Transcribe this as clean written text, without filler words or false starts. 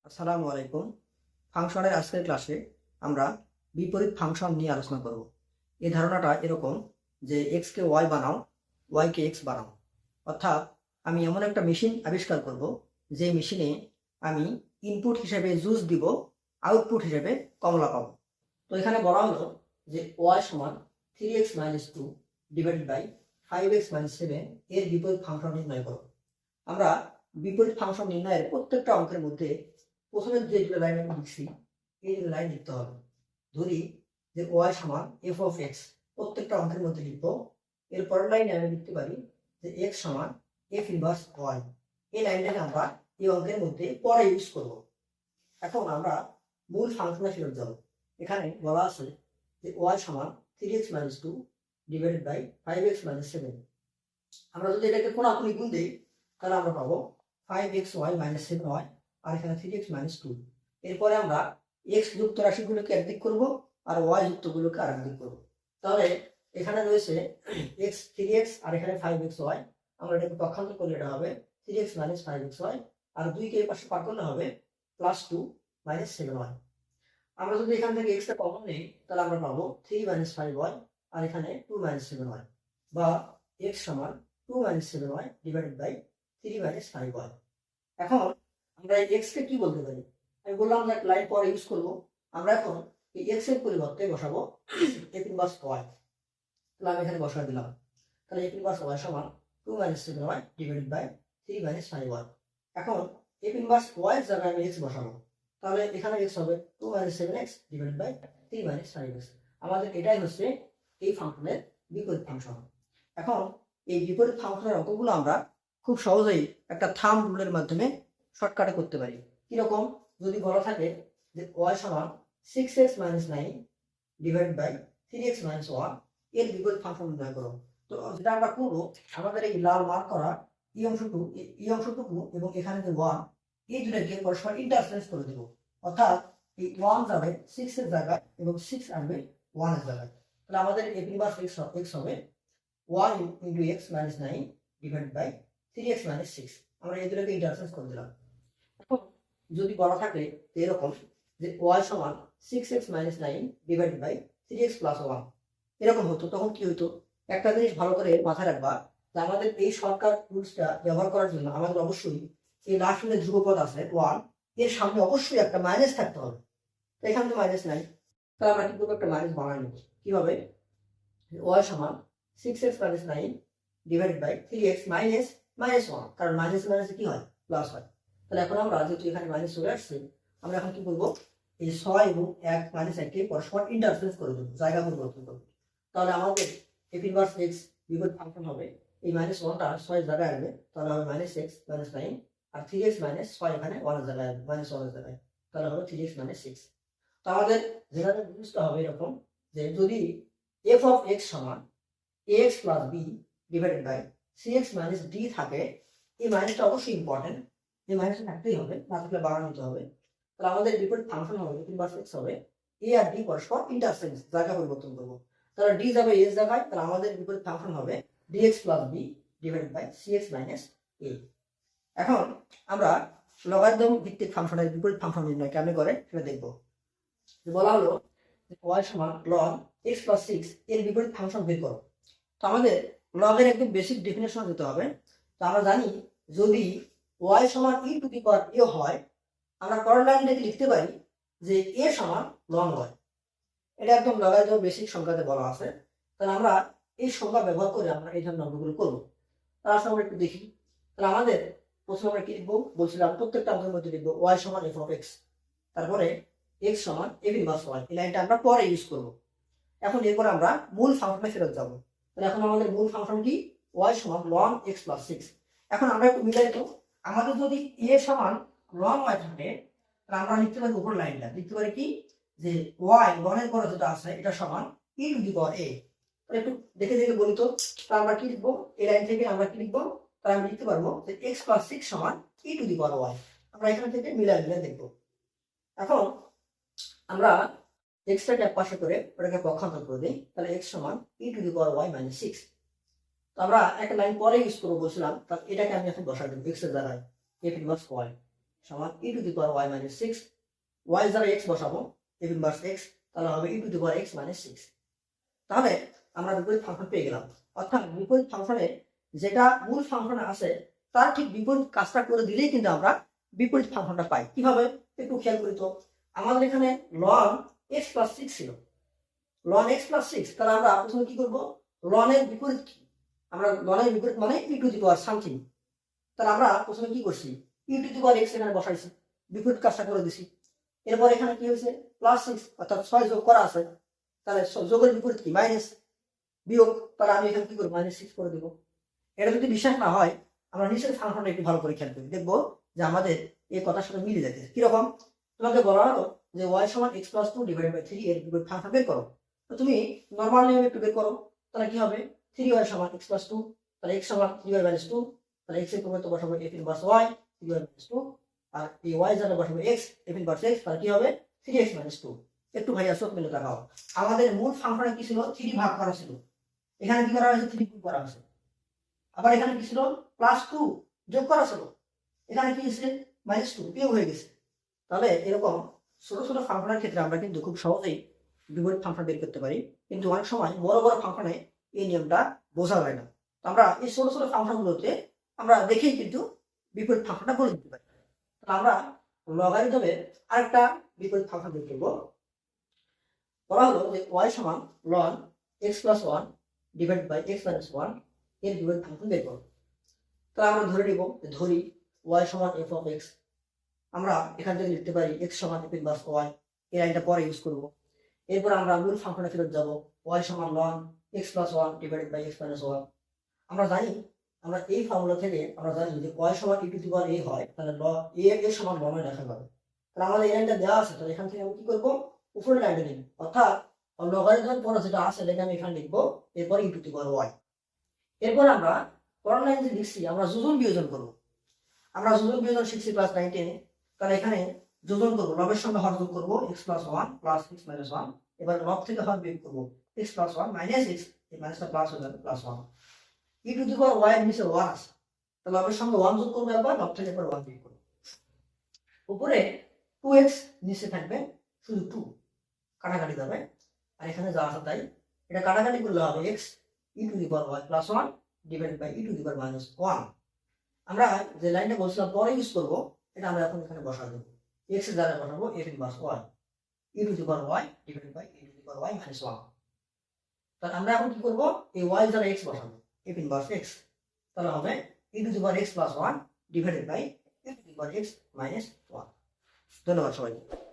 আসসালামু আলাইকুম। ফাংশনের আজকের ক্লাসে আমরা বিপরীত ফাংশন নিয়ে আলোচনা করব। এই ধারণাটা এরকম যে এক্স কে ওয়াই বানাও, ওয়াই কে এক্স বানাও। অর্থাৎ আমি এমন একটা মেশিন আবিষ্কার করব যে মেশিনে আমি ইনপুট হিসেবে জুস দিব, আউটপুট হিসেবে কমলা পাবো। তো এখানে বলা হলো যে ওয়াই সমান 3x - 2 ডিভাইডেড বাই 5x - 7 এর বিপরীত ফাংশন নির্ণয় করো। আমরা বিপরীত ফাংশন নির্ণয়ের প্রত্যেকটা অঙ্কের মধ্যে প্রথমে যে দুটো লাইন আমি লিখছি এই দুটো লাইন লিখতে হবে। ধরি যে ওয়াই সমান এফ অফ এক্স, প্রত্যেকটা অঙ্কের মধ্যে লিখবো। এর পরের লাইনে আমি লিখতে পারি যে এক্স সমান এফ ইনভার্স ওয়াই। এই লাইনটাকে আমরা এই অঙ্কের মধ্যে পরে ইউজ করব। এখন আমরা মূল ফাংশনে ফেরত যাব। এখানে বলা আছে যে ওয়াই সমান 3x - 2 ডিভাইডেড বাই 5x - 7। আমরা যদি এটাকে কোনাকুনি গুণ দিই তাহলে আমরা পাবো 5xy - 7y, আর এখানে 3x - 2। এরপরে আমরা x যুক্ত রাশিগুলোকে একদিক করব আর y যুক্তগুলোকে আর একদিক করব। তাহলে এখানে রয়েছে x 3x আর এখানে 5xy। আমরা এটাকে পক্ষান্তর করলে এটা হবে 3x - 5xy, আর 2 কে এই পাশে পার করলে হবে +2 - 7y। আমরা যদি এখান থেকে x টা কমন নেই তাহলে আমরা পাবো 3 - 5y, আর এখানে 2 - 7y, বা x সমান 2 - 7y ডিভাইডেড বাই 3 - 5y। এখন আমরা এই x কে কি বলতে পারি? আমি বললাম যে লাইন পরে ইউজ করব। আমরা এখন এই x এর পরিবর্তে বসাবো f ইনভার্স y। তাহলে আমি এখানে বসায় দিলাম। তাহলে f ইনভার্স y সমান 2 - 7y ডিভাইডেড বাই 3 - 5y। এখন f ইনভার্স y এর জায়গায় আমি x বসাবো। তাহলে এখানে x হবে 2 - 7x ডিভাইডেড বাই 3 - 5x। আমাদের এটাই হচ্ছে এই ফাংশনের বিপরীত ফাংশন। এখন এই বিপরীত ফাংশনের অঙ্কগুলো আমরা খুব সহজেই একটা থাম্ব রুলের মাধ্যমে শর্টকাটে করতে পারি। কিরকম? যদি বলা থাকে যে y সমান 6x - 9 ডিভাইড বাই 3x - 1 এর বিপরীত ফাংশন নির্ণয় করো। তো যেটা আমরা করবো, আমাদের এই লাল মার্ক করা এই অংশটুকু এবং এখানে যে 1, এই দুটাকে পরস্পর ইন্টারচেঞ্জ করে দেবো। অর্থাৎ এই 1 যাবে 6 এর জায়গায় এবং 6 আসবে 1 এর জায়গায়। তাহলে আমাদের f ইনভার্স x হবে 1 × x - 9 ডিভাইড বাই 3x - 6। আমরা এই দুটোকে ইন্টারচেঞ্জ করে দিলাম। এখন যদি বলা থাকে এরকম যে y সমান 6x - 9 ডিভাইডেড বাই 3x + 1 এরকম হতো, তখন কি হতো? একটা জিনিস ভালো করে মাথায় রাখবা যে আমাদের এই শর্টকাট রুলসটা ব্যবহার করার জন্য আমাদের অবশ্যই এই লাস্ট যে ধ্রুবপদ আছে 1, এর সামনে অবশ্যই একটা মাইনাস থাকতে হবে। তো এখানে তো মাইনাস নাই, তাহলে আমরা কি করবো? একটা মাইনাস বানাই নেব। কিভাবে? y সমান 6x - 9 ডিভাইডেড বাই 3x - 1, কারণ মাইনাস মাইনাসে কি হয়? প্লাস হয়। তাহলে এখন আমরা যেহেতু এখানে মাইনাস চলে আসছে, আমরা এখন কি করবো? এই 6 এবং 1 - 1 কে পরস্পর ইন্টারচেঞ্জ করে দেবো, জায়গা পরিবর্তন করবো। তাহলে আমাদের f ইনভার্স x বিপরীত ফাংশন হবে এই -1টা 6 এর জায়গায় আসবে, তাহলে হবে -x - 9, আর 3x - 6 এখানে 1 এর জায়গায় আসবে, -1 এর জায়গায়, তাহলে হবে 3x - 6। তো আমাদের জেনারেল রুলসটা হবে এরকম যে যদি f অফ x সমান ax + b divided by cx - d থাকে, এই মাইনাসটা অবশ্যই ইম্পর্টেন্ট, এই মাইনাসটা থাকতেই হবে, না থাকলে বাড়ানো নিতে হবে। তাহলে আমাদের বিপরীত ফাংশন হবে ইনভার্স x হবে a আর d পরস্পর ইন্টারচেঞ্জ, জায়গা পরিবর্তন করব। তাহলে d যাবে a এর জায়গায়, তাহলে আমাদের বিপরীত ফাংশন হবে dx + b divided by cx - a। এখন আমরা লগারিদম ভিত্তিক ফাংশনের বিপরীত ফাংশন নির্ণয় কেমনে করে সেটা দেখব। বলা হলো y সমান ln x + 6 এর বিপরীত ফাংশন বের করো। তো আমাদের লগ এর একদম বেসিক ডেফিনেশন দিতে হবে। তো আমরা জানি যদি y সমান e⁴ হয়, আমরা পরের লাইনটাকে লিখতে পারি যে a সমান ln y। এটা একদম লগারিদম বেসিক সংখ্যাতে বলা আছে। তাহলে আমরা এই সংখ্যা ব্যবহার করে আমরা এই ধরনের অঙ্কগুলো করবো। তার আসলে আমরা একটু দেখি। তাহলে আমাদের প্রথমে আমরা কি লিখবো? বলছিলাম প্রত্যেকটা অঙ্কের মধ্যে লিখবো y সমান f অফ x, তারপরে x সমান f ইনভার্স y। এই লাইনটা আমরা পরে ইউজ করবো। এখন এরপর আমরা মূল ফাংশনে ফেরত যাব। তাহলে এখন আমাদের মূল ফাংশন কি? y সমান ln x + 6। এখন আমরা একটু মিলাই তো, আমাদের যদি a সমান ln y থাকে তাহলে আমরা লিখতে পারি উপর লাইনটা লিখতে পারি কি যে y ln এর পরে যেটা আছে এটা সমান e⁴a। তাহলে একটু দেখে দেখে বলি তো, তাহলে আমরা কি লিখবো? এই লাইন থেকে আমরা কি লিখবো? তাহলে আমরা লিখতে পারবো যে x + 6 সমান e⁴y। আমরা এখান থেকে মিলাই মিলাই দেখবো। এখন আমরা x টাকে এক পাশে করে ওটাকে পক্ষান্তর করে দিই, তাহলে x সমান e⁴y - 6। তো আমরা একটা লাইন পরে ইউজ করবো বলছিলাম, তাহলে এটাকে আমি এখন বসাই দেবো x এর জায়গায় f ইনভার্স y সমান e to the power y minus six. Y যারা এক্স বসাবো এফ ইনভার্স এক্স, তাহলে হবে e to the power x minus six. তাহলে আমরা বিপরীত ফাংশন পেয়ে গেলাম। অর্থাৎ বিপরীত ফাংশনে যেটা মূল ফাংশনে আছে তার ঠিক বিপরীত কাজটা করে দিলেই কিন্তু আমরা বিপরীত ফাংশনটা পাই। কিভাবে একটু খেয়াল করি তো। আমাদের এখানে লন এক্স প্লাস সিক্স ছিল, লন এক্স প্লাস সিক্স, তাহলে আমরা প্রথমে কি করবো, লনের বিপরীত কি, আমরা লনের বিপরীত মানে ই টু দি পাওয়ার সামথিং। তাহলে আমরা প্রথমে কি করছি, ই টু দি পাওয়ার এক্স এখানে বসাইছি, বিপরীত কাজটা করে দিছি। এরপর এখানে কি হয়েছে, প্লাস সিক্স, অর্থাৎ 6 যোগ করা আছে, তাহলে যোগের বিপরীত কি, মাইনাস, বিয়োগ, তাহলে আমি এখানে কি করবো, মাইনাস সিক্স করে দেবো। এটা যদি বিশ্বাস না হয় আমরা নিচের ফাংশনটা একটু ভালো করে খেয়াল করি, দেখবো যে আমাদের এই কথার সাথে মিলে যাচ্ছে। কিরকম, তোমাকে বলা হলো যে ওয়াই সমান x plus two divide by three এর বিপরীত ফাংশন বের করো। তো তুমি নর্মাল নিয়মে একটু বের করো, তাহলে কি হবে, থ্রি ওয়াই সমান এক্স প্লাস টু, তাহলে এক্স সমান থ্রি ওয়াই মাইনাস টু, তাহলে এক্স এর পরিবর্তে বসাবো f inverse y three y minus two, আর এই ওয়াই যারা বসাবো এক্স এফ ইনভার্স এক্স, তাহলে কি হবে থ্রি এক্স মাইনাস টু। একটু ভাইয়া চোখ মিলে দেখাও, আমাদের মূল ফাংশনে কি ছিল, থ্রি ভাগ করা ছিল, এখানে কি করা হয়েছে, থ্রি গুণ করা হয়েছে। আবার এখানে কি ছিল, প্লাস টু যোগ করা ছিল, এখানে কি হয়েছে, মাইনাস টু বিয়োগ হয়ে গেছে। তাহলে এরকম ছোট ছোট ফাংশনের ক্ষেত্রে আমরা কিন্তু খুব সহজেই বিপরীত ফাংশন বের করতে পারি, কিন্তু অনেক সময় বড় বড় ফাংশনে এই নিয়মটা বোঝা যায় না। তো আমরা এই ছোট ছোট ফাংশনগুলোতে আমরা দেখেই কিন্তু বিপরীত ফাংশনটা বলে দিতে পারি। আমরা লগারিদমের আরেকটা বিপরীত ফাংশন বের করবো। বলা হলো যে ওয়াই সমান ln X plus one divide by X minus one এর বিপরীত ফাংশন বের করবো। তো আমরা ধরে নিব, ধরি ওয়াই সমান এফ অফ এক্স, আমরা এখান থেকে লিখতে পারি এক্স সমান এফ ইনভার্স ওয়াই, এই লাইনটা পরে ইউজ করব। এরপর আমরা মূল ফাংশনে ফেরত যাব, ওয়াই সমান ln X plus one divided by X minus one. আমরা জানি, আমরা এই ফর্মুলা থেকে আমরা জানি যে ওয়াই সমান ই টু দি পাওয়ার এ হয়, তাহলে এ এর সমান লনে লেখা যাবে। তাহলে আমাদের এই লাইনটা দেওয়া আছে, তাহলে এখান থেকে আমি কি করবো, উপরের লাইনটা নিব, অর্থাৎ লগারিদমের পরে যেটা আছে সেটাকে আমি এখানে লিখবো, এরপর ই টু দি পাওয়ার ওয়াই। এরপর আমরা পরের লাইন যে লিখছি আমরা যোজন বিয়োজন করবো। আমরা যোজন বিয়োজন শিখছি ক্লাস 9 10, তাহলে এখানে যোজন করবো, লবের সঙ্গে হর যোগ করবো, x plus one plus x minus one. এবার লব থেকে হর বিয়োগ করবো, x plus one minus x, এই মাইনাসটা প্লাস হয়ে যাবে plus one. E to the power y এর নিচে ওয়ান আছে, তাহলে লবের সঙ্গে ওয়ান যোগ করবো, একবার লব থেকে একবার ওয়ান বিয়োগ করবো। উপরে টু এক্স, নিচে থাকবে শুধু টু, কাটাকাটি যাবে, আর এখানে যা আছে তাই। এটা কাটাকাটি করলে হবে x e to the power y plus one divided by e to the power minus one. আমরা যে লাইনটা বলছিলাম পরে ইউজ করবো, এটা আমরা এখন এখানে বসা দেবো, এক্স এর জায়গায় বসাবো f inverse y e to the power y divided by e to the power y minus one. তাহলে আমরা এখন কি করবো, এই ওয়াই যারা এক্স বসাবো এফ ইনভার্স এক্স, তাহলে হবে e to the power x plus one divided by e to the power x minus one. ধন্যবাদ সবাইকে।